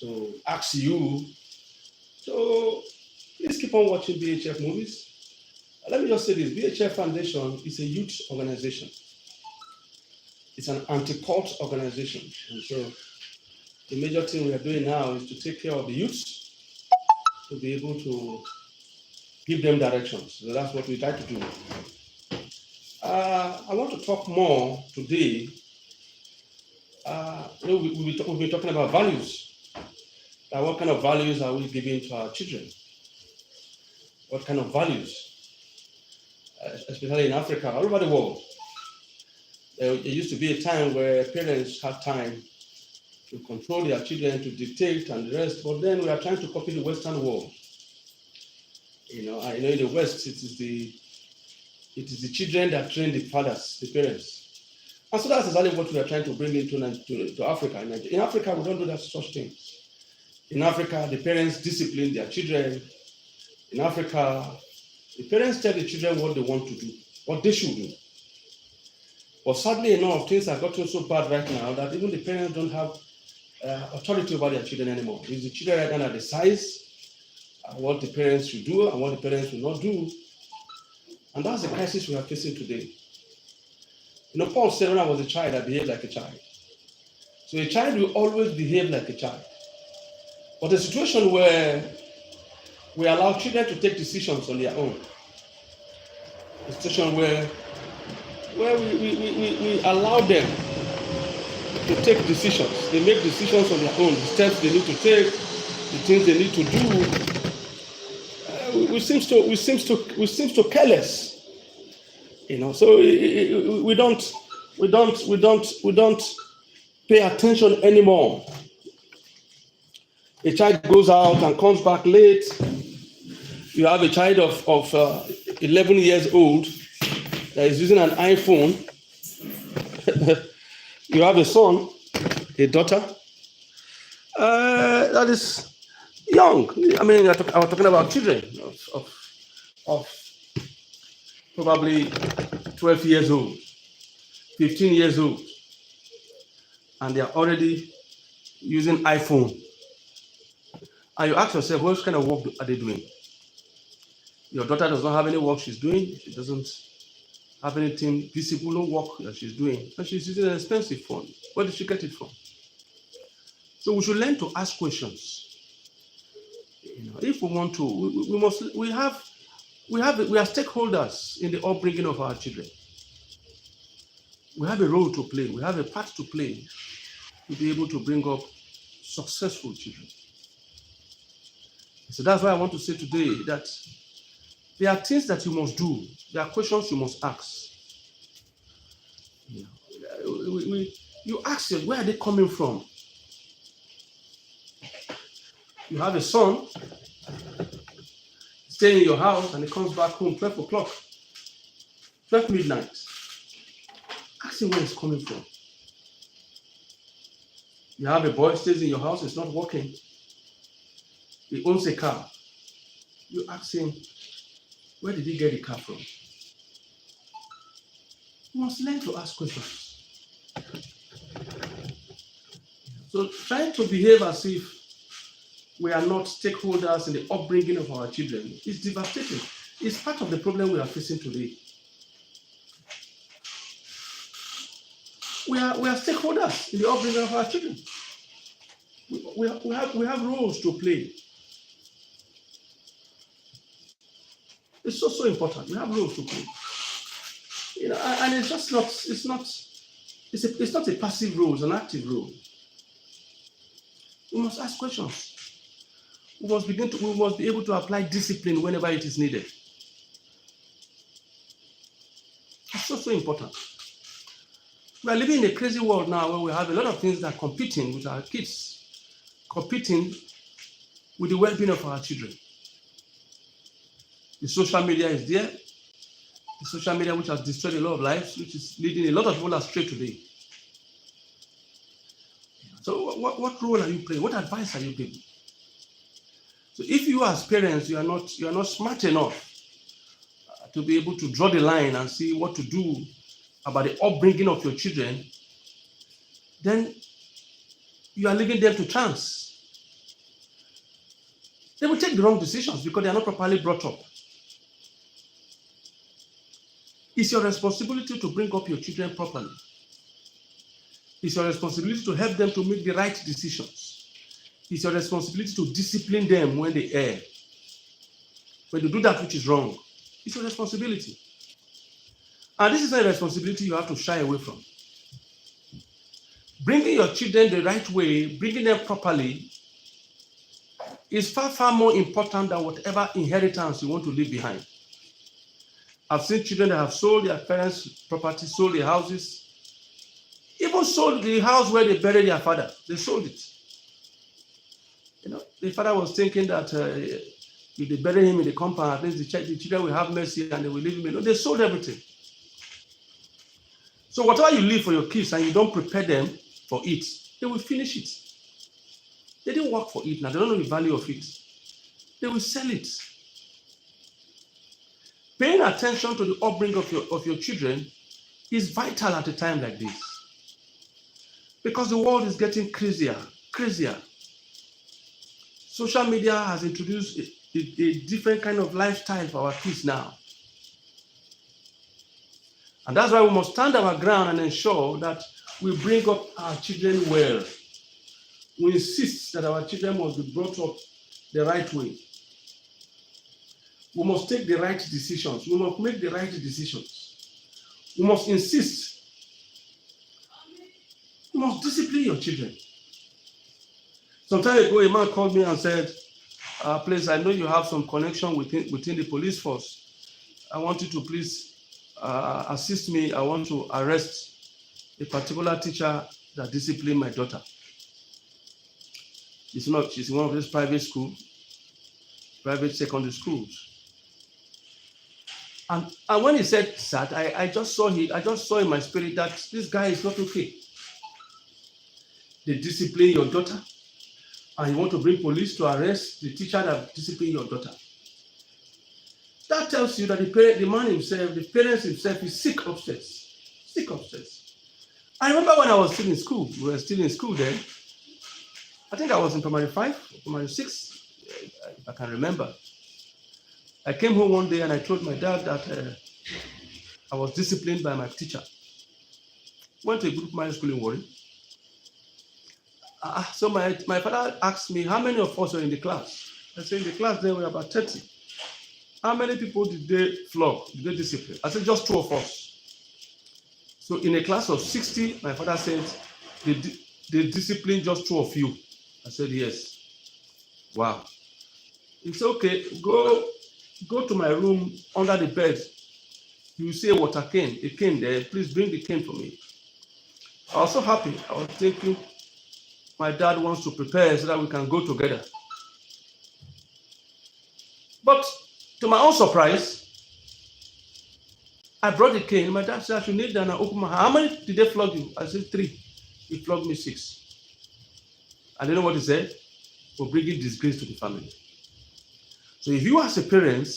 to ask you to please keep on watching BHF movies. Let me just say this, BHF Foundation is a youth organization. It's an anti-cult organization. And so the major thing we are doing now is to take care of the youth, to be able to give them directions. So that's what we try to do. I want to talk more today. We've been talking about values. What kind of values are we giving to our children? What kind of values? Especially in Africa, all over the world. There used to be a time where parents had time to control their children, to dictate and the rest, but then we are trying to copy the Western world. In the West, it is the children that train the fathers, the parents. And so that's exactly what we are trying to bring into Africa. In Africa, we don't do that such things. In Africa, the parents discipline their children. In Africa, the parents tell the children what they want to do, what they should do. But sadly enough, things have gotten so bad right now that even the parents don't have authority over their children anymore. It's the children right now that decide what the parents should do and what the parents will not do. And that's the crisis we are facing today. Paul said when I was a child, I behaved like a child. So a child will always behave like a child. But a situation where we allow children to take decisions on their own, a situation where we allow them to take decisions. They make decisions on their own, the steps they need to take, the things they need to do. We seems to careless. So we don't pay attention anymore. A child goes out and comes back late. You have a child of 11 years old that is using an iPhone. You have a son, a daughter that is young. I mean, I was talking about children of probably 12 years old, 15 years old, and they are already using iPhone. And you ask yourself, what kind of work are they doing? Your daughter does not have any work she's doing. She doesn't have anything visible, no work that she's doing. And she's using an expensive phone. Where did she get it from? So we should learn to ask questions. If we want to, we are stakeholders in the upbringing of our children. We have a role to play. We have a part to play to be able to bring up successful children. So that's why I want to say today that there are things that you must do. There are questions you must ask. You ask them, where are they coming from? You have a son staying in your house and he comes back home 12 o'clock, 12 midnight. Ask him where he's coming from. You have a boy stays in your house, it's not working. He owns a car. You ask him, where did he get the car from? You must learn to ask questions. So trying to behave as if we are not stakeholders in the upbringing of our children is devastating. It's part of the problem we are facing today. We are stakeholders in the upbringing of our children. We have roles to play. It's so important. We have roles to play. And it's just not. It's not a passive role. It's an active role. We must ask questions. We must be able to apply discipline whenever it is needed. It's so important. We are living in a crazy world now where we have a lot of things that are competing with our kids, competing with the well-being of our children. The social media is there. The social media which has destroyed a lot of lives, which is leading a lot of people astray today. So what role are you playing? What advice are you giving? So if you as parents, you are not smart enough to be able to draw the line and see what to do about the upbringing of your children, then you are leaving them to chance. They will take the wrong decisions because they are not properly brought up. It's your responsibility to bring up your children properly. It's your responsibility to help them to make the right decisions. It's your responsibility to discipline them when they err. When they do that which is wrong, it's your responsibility. And this is not a responsibility you have to shy away from. Bringing your children the right way, bringing them properly, is far, far more important than whatever inheritance you want to leave behind. I've seen children that have sold their parents' property, sold their houses, even sold the house where they buried their father. They sold it. The father was thinking that if they bury him in the compound, at least the children will have mercy and they will leave him. They sold everything. So whatever you leave for your kids and you don't prepare them for it, they will finish it. They didn't work for it now. They don't know the value of it. They will sell it. Paying attention to the upbringing of your children is vital at a time like this. Because the world is getting crazier. Social media has introduced a different kind of lifestyle for our kids now. And that's why we must stand our ground and ensure that we bring up our children well. We insist that our children must be brought up the right way. We must take the right decisions. We must make the right decisions. We must insist. You must discipline your children. Some time ago, a man called me and said, please, I know you have some connection within the police force. I want you to please assist me. I want to arrest a particular teacher that disciplined my daughter. She's in one of these private secondary schools. And when he said that, I just saw in my spirit that this guy is not okay. They discipline your daughter, and you want to bring police to arrest the teacher that disciplined your daughter. That tells you that the man himself, the parents himself, is sick upstairs. I remember when I was still in school. We were still in school then. I think I was in primary 5, primary 6, if I can remember. I came home one day and I told my dad that I was disciplined by my teacher. Went to a group primary school in Warri. So my father asked me, how many of us were in the class? I said, in the class there were about 30. How many people did they flog? Did they discipline? I said, just 2 of us. So in a class of 60, my father said, they disciplined just 2 of you. I said, yes. Wow. It's okay. Go to my room under the bed. You will see a water cane, a cane there. Please bring the cane for me. I was so happy. I was thinking, my dad wants to prepare so that we can go together. But to my own surprise, I brought the cane. My dad said, I should kneel down and open my hand. How many did they flog you? I said, 3. He flogged me 6. And you know what he said? For bringing disgrace to the family. So if you as a parent,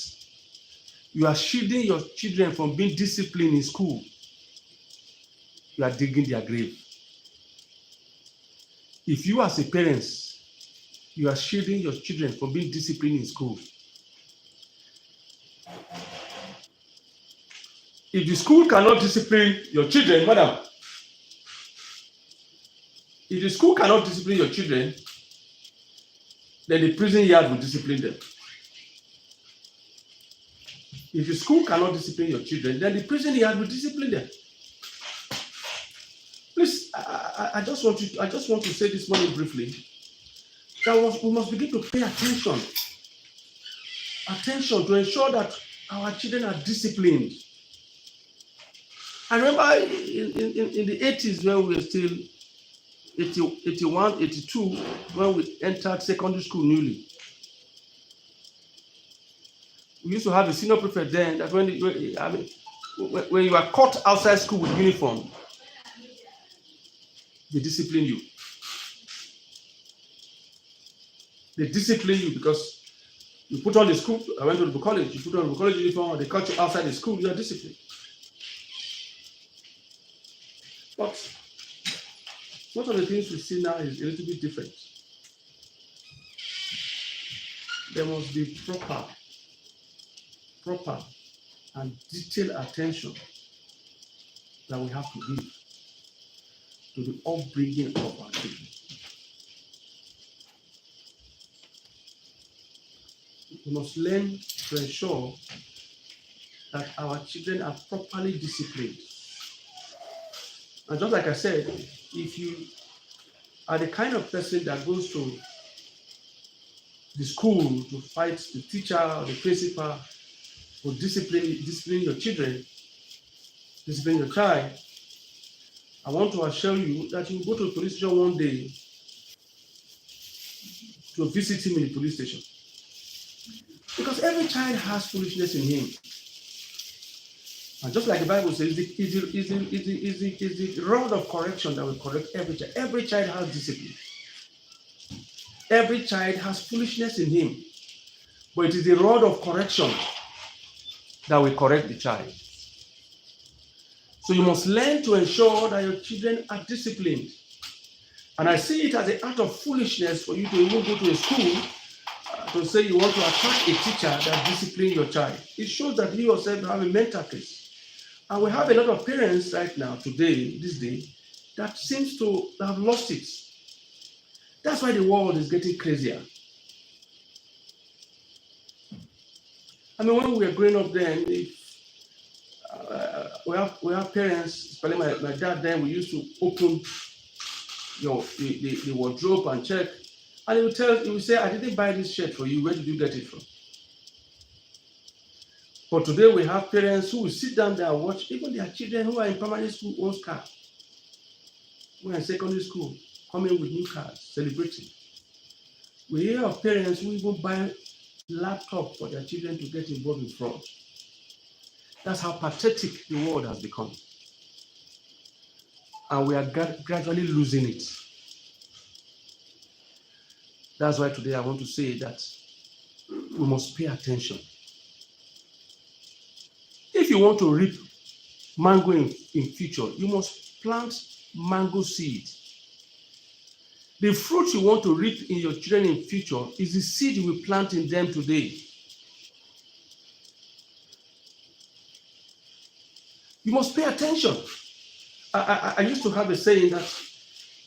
you are shielding your children from being disciplined in school, you are digging their grave. If you as a parent, you are shielding your children from being disciplined in school, if the school cannot discipline your children, madam, if the school cannot discipline your children, then the prison yard will discipline them. If the school cannot discipline your children, then the prison yard will discipline them. Please, I just want to say this morning briefly that we must begin to pay attention to ensure that our children are disciplined. I remember in the 80s when we were still 81, 82, when we entered secondary school newly. We used to have a senior prefect then that when you are caught outside school with uniform, they discipline you. They discipline you because you put on the school. I went to the college. You put on the college uniform, and they caught you outside the school. You are disciplined. But Most of the things we see now is a little bit different. There must be proper and detailed attention that we have to give to the upbringing of our children. We must learn to ensure that our children are properly disciplined. And just like I said, if you are the kind of person that goes to the school to fight the teacher or the principal for discipline your children, discipline your child, I want to assure you that you go to a police station one day to visit him in the police station. Because every child has foolishness in him. And just like the Bible says, it's the rod of correction that will correct every child. Every child has discipline. Every child has foolishness in him. But it is the rod of correction that will correct the child. So you must learn to ensure that your children are disciplined. And I see it as an act of foolishness for you to even go to a school to say you want to attract a teacher that disciplines your child. It shows that you yourself have a mental case. And we have a lot of parents right now, this day, that seems to have lost it. That's why the world is getting crazier. I mean, when we were growing up then, we have parents, especially my dad then, we used to open the wardrobe and check. And he would say, I didn't buy this shirt for you. Where did you get it from? But today we have parents who will sit down there and watch, even their children who are in primary school owns cars, who are in secondary school, coming with new cars, celebrating. We hear of parents who even buy laptops for their children to get involved in fraud. That's how pathetic the world has become. And we are gradually losing it. That's why today I want to say that we must pay attention. If you want to reap mango in future, you must plant mango seed. The fruit you want to reap in your children in future is the seed you will plant in them today. You must pay attention. I used to have a saying that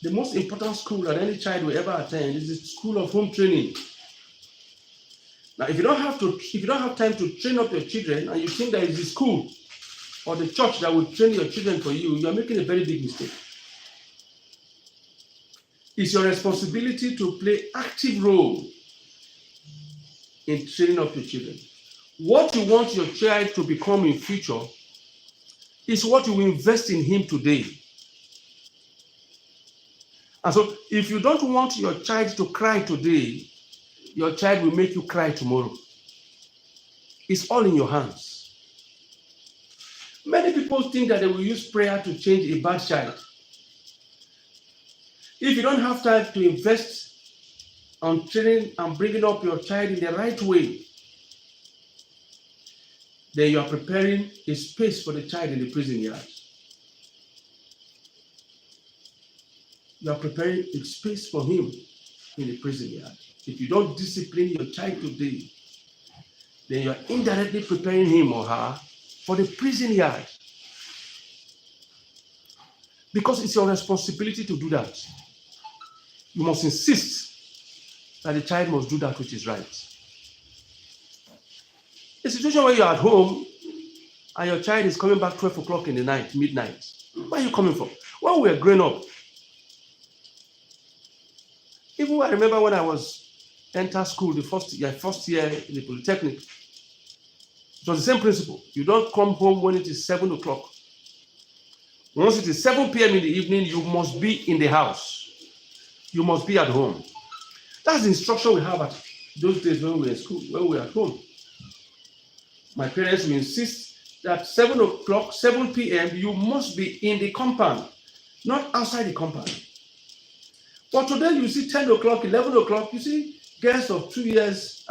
the most important school that any child will ever attend is the school of home training. Now, if you don't have time to train up your children, and you think that it's the school or the church that will train your children for you, you are making a very big mistake. It's your responsibility to play active role in training up your children. What you want your child to become in future is what you invest in him today. And so if you don't want your child to cry today, your child will make you cry tomorrow. It's all in your hands. Many people think that they will use prayer to change a bad child. If you don't have time to invest on training and bringing up your child in the right way, then you are preparing a space for the child in the prison yard. You are preparing a space for him in the prison yard. If you don't discipline your child today, then you are indirectly preparing him or her for the prison yard. Because it's your responsibility to do that. You must insist that the child must do that which is right. A situation where you're at home and your child is coming back 12 o'clock in the night, midnight. Where are you coming from? When we were growing up, even I remember when I was enter school the first year in the Polytechnic, it was the same principle. You don't come home when it is 7 o'clock. Once it is 7 p.m. in the evening, you must be in the house. You must be at home. That's the instruction we have at those days when we were in school, when we were at home. My parents will insist that 7 o'clock, 7 p.m., you must be in the compound, not outside the compound. But today you see 10 o'clock, 11 o'clock, you see girls of 2 years,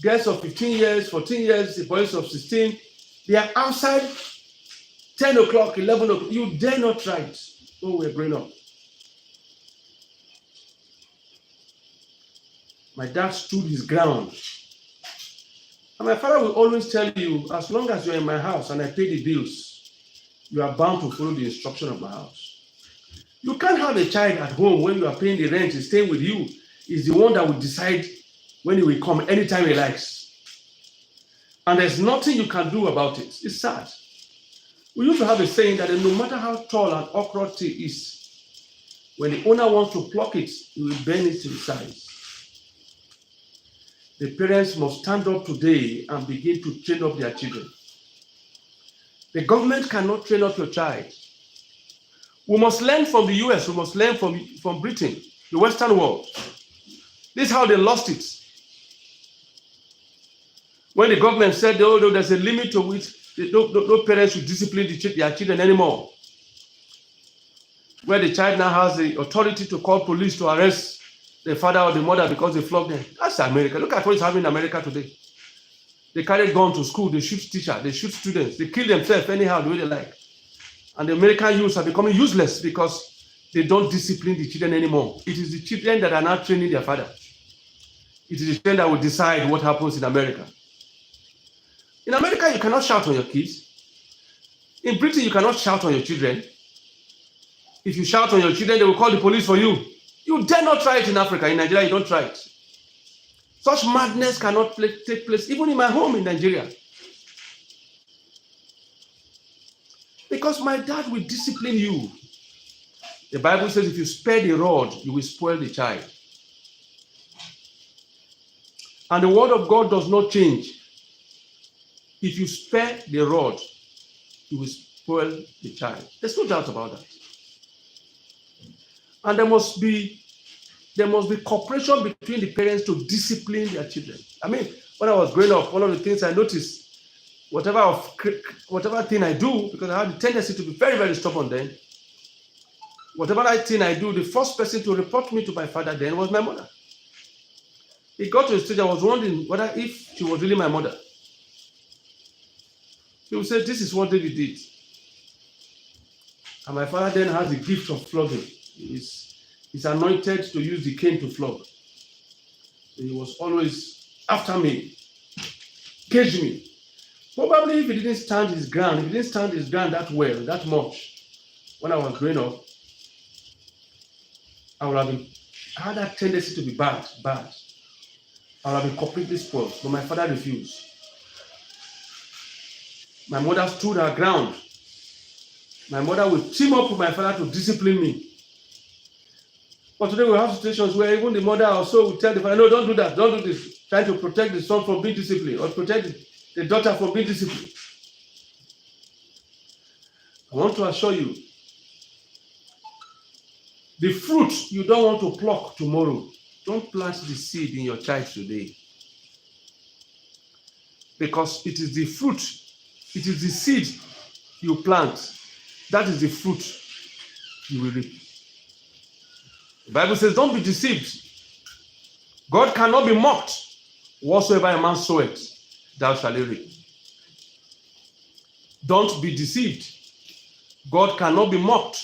girls of 15 years, 14 years, the boys of 16, they are outside 10 o'clock, 11 o'clock. You dare not try it when we were growing up. My dad stood his ground. And my father will always tell you, as long as you're in my house and I pay the bills, you are bound to follow the instruction of my house. You can't have a child at home when you are paying the rent, he's staying with you. He's the one that will decide when he will come anytime he likes. And there's nothing you can do about it. It's sad. We used to have a saying that no matter how tall an okra tree is, when the owner wants to pluck it, he will bend it to the size. The parents must stand up today and begin to train up their children. The government cannot train up your child. We must learn from the US, we must learn from Britain, the Western world. This is how they lost it. When the government said, oh, there's a limit to which no parents will discipline their children anymore. Where the child now has the authority to call police to arrest the father or the mother because they flogged them. That's America. Look at what is happening in America today. They carry gun to school, they shoot teachers, they shoot students, they kill themselves anyhow the way they like. And the American youths are becoming useless because they don't discipline the children anymore. It is the children that are now training their father. It is the children that will decide what happens in America. In America, you cannot shout on your kids. In Britain, you cannot shout on your children. If you shout on your children, they will call the police for you. You dare not try it in Africa. In Nigeria, you don't try it. Such madness cannot take place even in my home in Nigeria. Because my dad will discipline you. The Bible says if you spare the rod, you will spoil the child. And the word of God does not change. If you spare the rod, you will spoil the child. There's no doubt about that. And there must be cooperation between the parents to discipline their children. I mean, when I was growing up, one of the things I noticed, whatever thing I do, because I had the tendency to be very, very stubborn then, whatever thing I do, the first person to report me to my father then was my mother. It got to a stage I was wondering whether if she was really my mother. He would say, this is what David did. And my father then has the gift of flogging. He's anointed to use the cane to flog. So he was always after me, cage me. Probably if he didn't stand his ground, that well, that much, when I was growing up, I had that tendency to be bad. I would have been completely spoiled, but my father refused. My mother stood her ground. My mother would team up with my father to discipline me. But today we have situations where even the mother also will tell the father, no, don't do that, don't do this, trying to protect the son from being disciplined or protect the daughter from being disciplined. I want to assure you, the fruit you don't want to pluck tomorrow, don't plant the seed in your child today. Because it is the fruit, it is the seed you plant, that is the fruit you will reap. The Bible says, don't be deceived. God cannot be mocked. Whatsoever a man soweth, thou shalt reap. Don't be deceived. God cannot be mocked.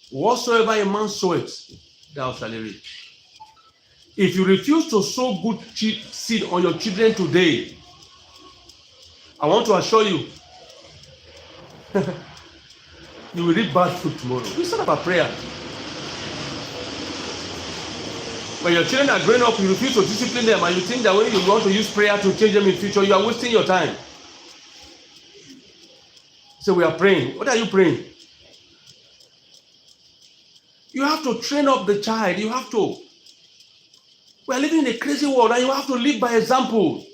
Whatsoever a man soweth, thou shalt reap. If you refuse to sow good seed on your children today, I want to assure you, you will reap bad fruit tomorrow. It's not about prayer. When your children are growing up, you refuse to discipline them, and you think that when you want to use prayer to change them in the future, you are wasting your time. So we are praying. What are you praying? You have to train up the child. You have to. We are living in a crazy world, and you have to live by example.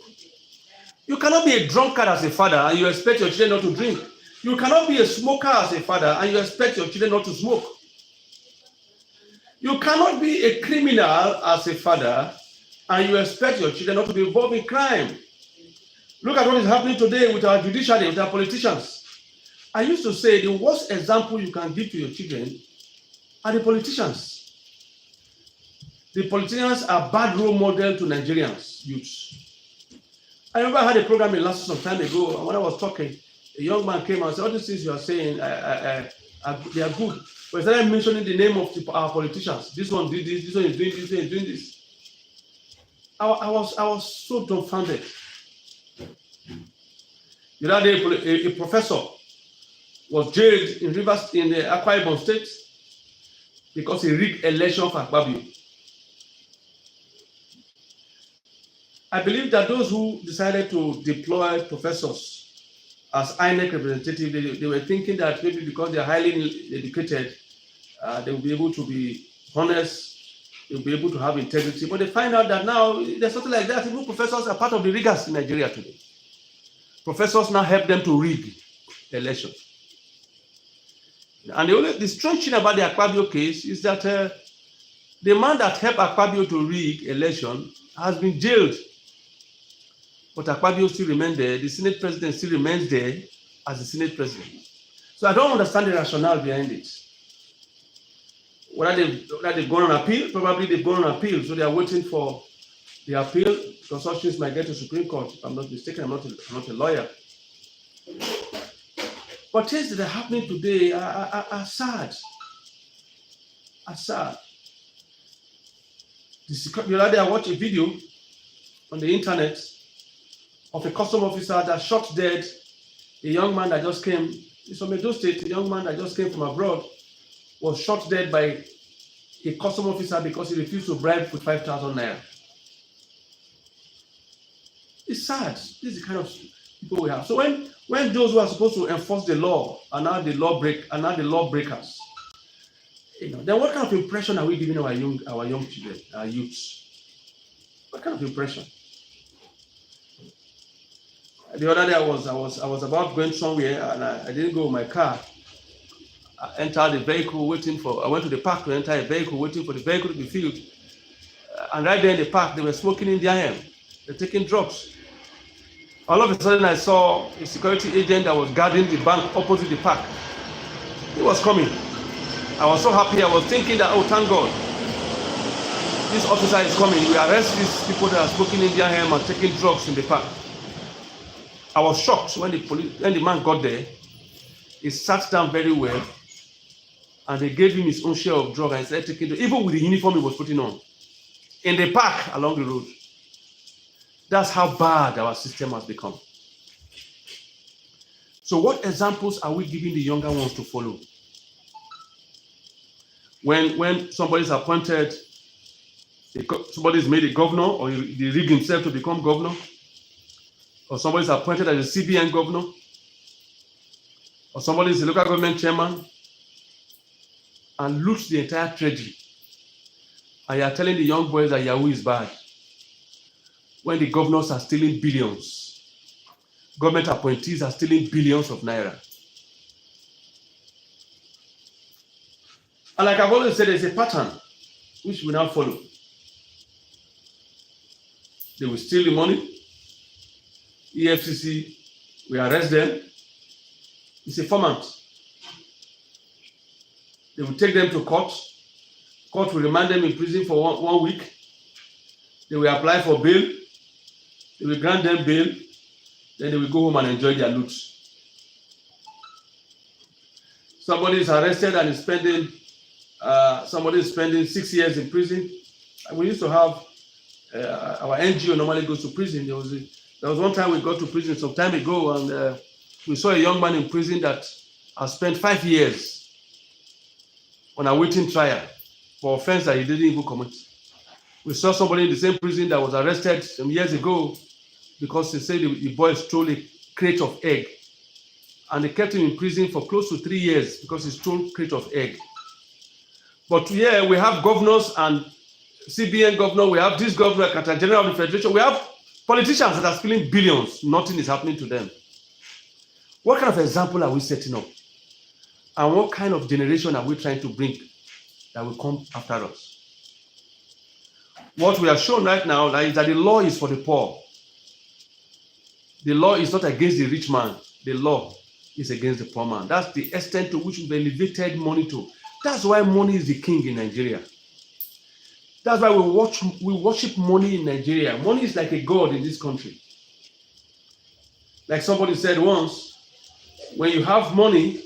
You cannot be a drunkard as a father, and you expect your children not to drink. You cannot be a smoker as a father, and you expect your children not to smoke. You cannot be a criminal as a father, and you expect your children not to be involved in crime. Look at what is happening today with our judiciary, with our politicians. I used to say the worst example you can give to your children are the politicians. The politicians are bad role model to Nigerians, youths. I remember I had a program in last some time ago, and when I was talking, a young man came and said, all these things you are saying, they are good. But instead of mentioning the name of our politicians, this one did this one is doing this, this one is doing this. I was so dumbfounded. The other day, a professor was jailed in Rivers in the Akwa Ibom State because he rigged election for Akpabio. I believe that those who decided to deploy professors as INEC representatives, they were thinking that maybe because they are highly educated, they will be able to be honest, they will be able to have integrity. But they find out that now there's something like that. Even professors are part of the riggers in Nigeria today. Professors now help them to rig the election. And the strange thing about the Akpabio case is that the man that helped Akpabio to rig election has been jailed. But Akpabio still remains there. The Senate president still remains there as the Senate president. So I don't understand the rationale behind it. Whether they've gone on appeal, probably they've gone on appeal. So they are waiting for the appeal. Consultations might get to Supreme Court. If I'm not mistaken, I'm not a lawyer. But things that are happening today are sad. Are sad. The other day I watched a video on the internet of a custom officer that shot dead a young man that just came. It's from Edo State. A young man that just came from abroad was shot dead by a custom officer because he refused to bribe with 5,000 naira. It's sad. This is the kind of people we have. So when those who are supposed to enforce the law are now the lawbreakers, then what kind of impression are we giving our young children, our youths? What kind of impression? The other day I was about going somewhere and I didn't go with my car. I entered the vehicle I went to the park to enter a vehicle waiting for the vehicle to be filled. And right there in the park, they were smoking in their hand. They're taking drugs. All of a sudden, I saw a security agent that was guarding the bank opposite the park. He was coming. I was so happy. I was thinking that, oh, thank God, this officer is coming. We arrest these people that are smoking in their hand and taking drugs in the park. I was shocked when the man got there. He sat down very well, and they gave him his own share of drugs and started taking, even with the uniform he was putting on, in the park along the road. That's how bad our system has become. So what examples are we giving the younger ones to follow? When somebody's appointed, somebody's made a governor, or he rig himself to become governor, or somebody's appointed as a CBN governor, or somebody's a local government chairman, and loots the entire treasury. And you're telling the young boys that Yahoo is bad, when the governors are stealing billions. Government appointees are stealing billions of naira. And like I've always said, there's a pattern which we now follow. They will steal the money. EFCC will arrest them. It's a format. They will take them to court. Court will remand them in prison for one week. They will apply for bail. They will grant them bail. Then they will go home and enjoy their loot. Somebody is arrested and is spending 6 years in prison. We used to have our NGO normally goes to prison. There was one time we got to prison some time ago, and we saw a young man in prison that has spent 5 years on awaiting trial for offense that he didn't even commit. We saw somebody in the same prison that was arrested some years ago because they said the boy stole a crate of egg, and they kept him in prison for close to 3 years because he stole a crate of egg. But here we have governors and CBN governor, we have this governor, Secretary General of the Federation, we have politicians that are stealing billions. Nothing is happening to them. What kind of example are we setting up? And what kind of generation are we trying to bring that will come after us? What we have shown right now is that the law is for the poor. The law is not against the rich man. The law is against the poor man. That's the extent to which we've elevated money to. That's why money is the king in Nigeria. That's why we worship money in Nigeria. Money is like a god in this country. Like somebody said once, when you have money,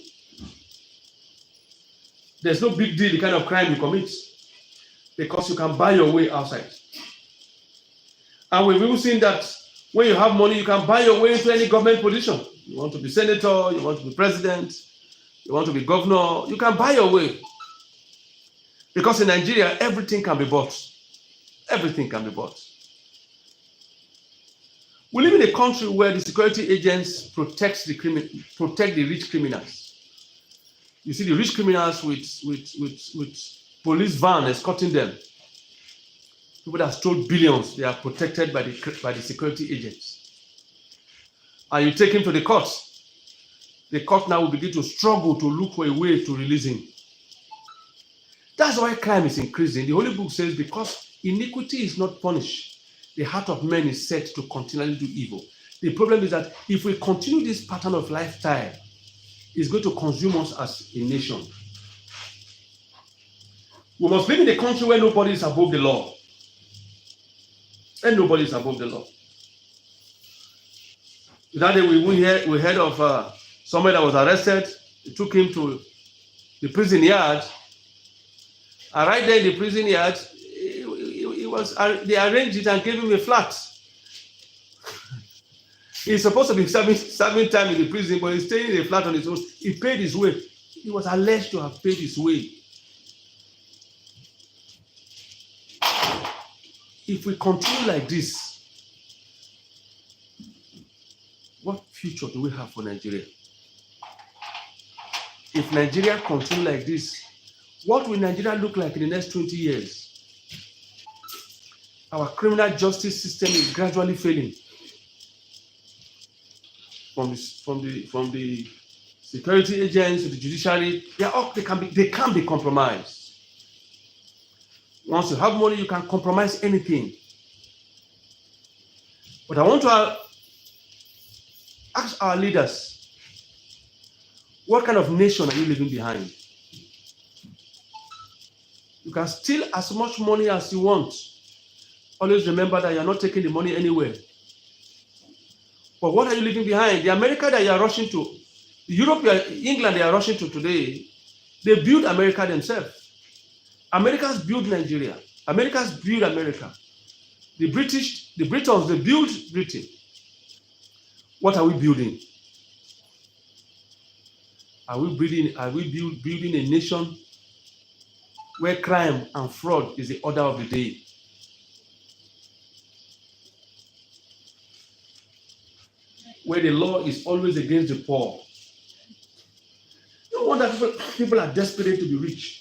there's no big deal the kind of crime you commit, because you can buy your way outside. And we've even seen that when you have money, you can buy your way into any government position. You want to be senator, you want to be president, you want to be governor, you can buy your way. Because in Nigeria, everything can be bought. Everything can be bought. We live in a country where the security agents protect the rich criminals. You see the rich criminals with police van escorting them. People that stole billions, they are protected by the security agents. And you take him to the court. The court now will begin to struggle to look for a way to release him. That's why crime is increasing. The Holy Book says, because iniquity is not punished, the heart of man is set to continually do evil. The problem is that if we continue this pattern of lifestyle, it's going to consume us as a nation. We must live in a country where nobody is above the law. And nobody is above the law. That day we heard of somebody that was arrested. They took him to the prison yard. And right there in the prison yard, they arranged it and gave him a flat. He's supposed to be serving time in the prison, but he's staying in a flat on his own. He paid his way. He was alleged to have paid his way. If we continue like this, what future do we have for Nigeria? If Nigeria continues like this, what will Nigeria look like in the next 20 years? Our criminal justice system is gradually failing. From the security agents to the judiciary, they can be compromised. Once you have money, you can compromise anything. But I want to ask our leaders, what kind of nation are you leaving behind? You can steal as much money as you want. Always remember that you're not taking the money anywhere. But what are you leaving behind? The America that you are rushing to, Europe, England they are rushing to today, they build America themselves. Americans build Nigeria. Americans build America. The Britons, they build Britain. What are we building? Are we building a nation where crime and fraud is the order of the day? Where the law is always against the poor. No wonder people are desperate to be rich.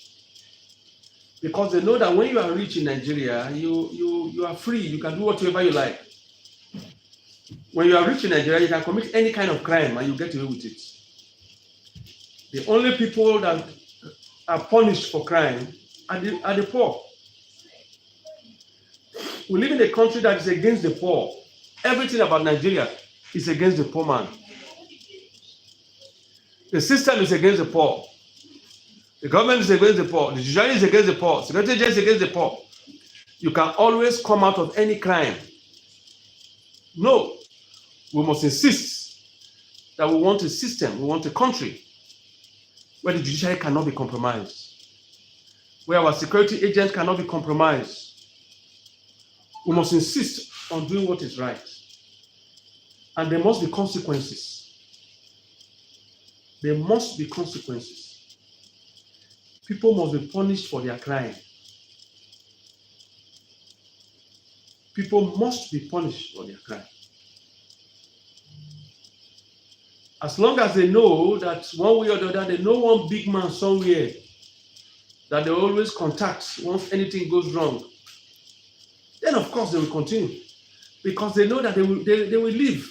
Because they know that when you are rich in Nigeria, you are free. You can do whatever you like. When you are rich in Nigeria, you can commit any kind of crime and you get away with it. The only people that are punished for crime are the poor. We live in a country that is against the poor. Everything about Nigeria is against the poor man. The system is against the poor. The government is against the poor. The judiciary is against the poor. Security agents is against the poor. You can always come out of any crime. No, we must insist that we want a system, we want a country where the judiciary cannot be compromised, where our security agents cannot be compromised. We must insist on doing what is right. And there must be consequences. There must be consequences. People must be punished for their crime. People must be punished for their crime. As long as they know that one way or the other, they know one big man somewhere that they always contact once anything goes wrong, then of course they will continue. Because they know that they will live,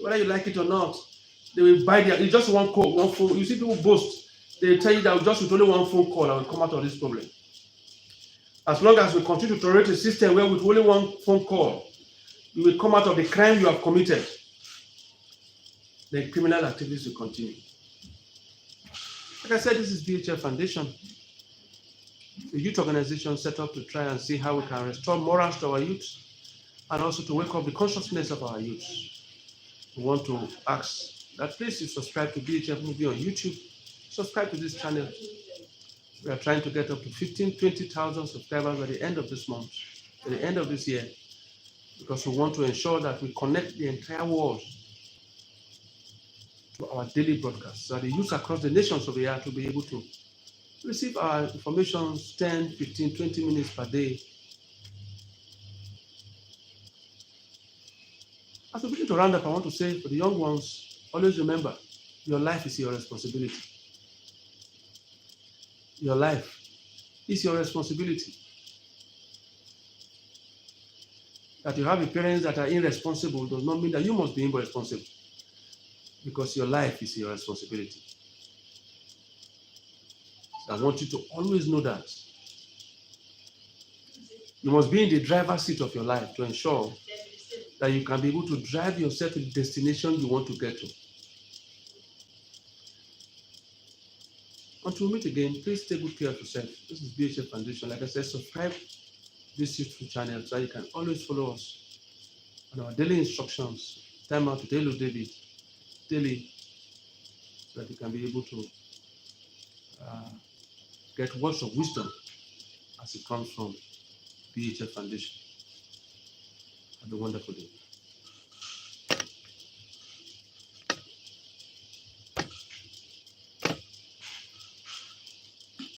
whether you like it or not. They will buy it's just one call, one phone. You see people boast. They tell you that just with only one phone call, I will come out of this problem. As long as we continue to tolerate a system where with only one phone call, you will come out of the crime you have committed, then criminal activities will continue. Like I said, this is BHF Foundation, a youth organization set up to try and see how we can restore morals to our youth and also to wake up the consciousness of our youth. We want to ask that please you subscribe to BHF Movie on YouTube. Subscribe to this channel. We are trying to get up to 20,000 subscribers by the end of this month, by the end of this year. because we want to ensure that we connect the entire world to our daily broadcasts, so that the youth across the nations of the earth will be able to receive our information 10, 15, 20 minutes per day. As we begin to round up, I want to say for the young ones, always remember, your life is your responsibility. Your life is your responsibility. That you have parents that are irresponsible does not mean that you must be irresponsible, because your life is your responsibility. So I want you to always know that. You must be in the driver's seat of your life to ensure that you can be able to drive yourself to the destination you want to get to. Until we meet again, please take good care of yourself. This is BHF Foundation. Like I said, subscribe to this YouTube channel so you can always follow us on our daily instructions. Time out to Hello David daily, so that you can be able to get words of wisdom as it comes from BHF Foundation. Have a wonderful day.